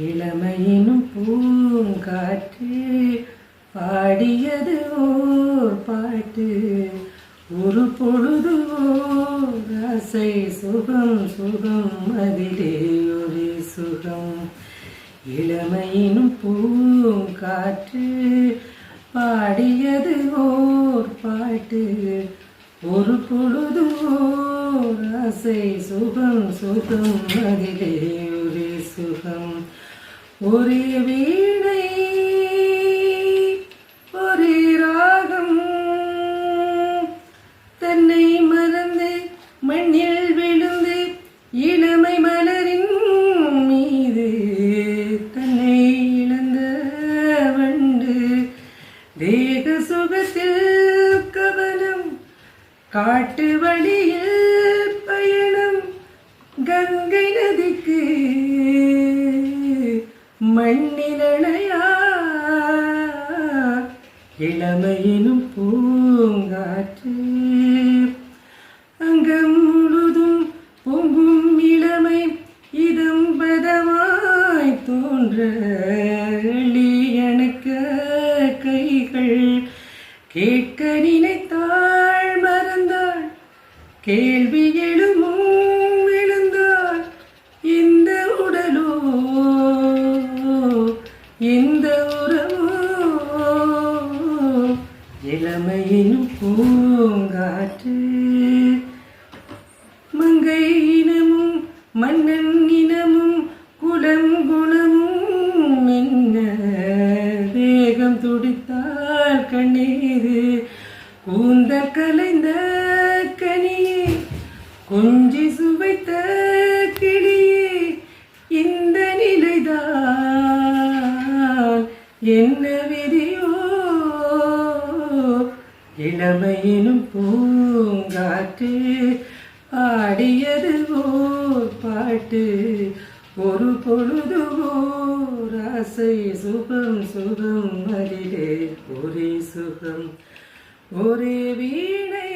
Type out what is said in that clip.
இளமையினும் பூங்காற்று பாடியது ஓர் பாட்டு. ஒரு பொழுது ஓர் ஆசை சுகம் சுகம் அதிலே ஒரு சுகம். இளமையினும் பூங்காற்று பாடியது ஓர் பாட்டு. ஒரு பொழுது ஓர் ஆசை சுகம் சுகம் அதிலே ஒரு சுகம். ஒரே வீணை ஒரே ராகம் தன்னை மறந்து மண்ணில் விழுந்து இளமை மலரின் மீது தன்னை இழந்த வண்டு. தேக சுகத்தில் கவனம் காட்டு வழியில் பயணம். கங்கை நதிக்கு மண்ணிலணையா இளமையினும் பூங்காற்று. அங்கம் முழுதும் பொங்கும் இளமை இதம் பதமாய் தோன்ற அணைக்க கைகள். கேட்க நினைத்தாள் மறந்தாள் கேள்வி எழுமும் விழுந்தாள். இந்த உடலோ இந்த உறவோ இளமையினும் பூங்காற்று. மங்கை இனமும் மன்னன் இனமும் குலம் குணமும் என்ன வேகம் துடித்தால் கண்ணீரு. கூந்தல் கலைந்த கனியே கொஞ்சி சுவைத்த கிளியே இந்த நிலைதான் என்ன விதியோ. இளமையினும் பூங்காற்று ஆடியது ஓர் பாட்டு. ஒரு பொழுது ஓர் ஆசை சுகம் சுகம் அதிலே ஒரே சுகம். ஒரே வீணை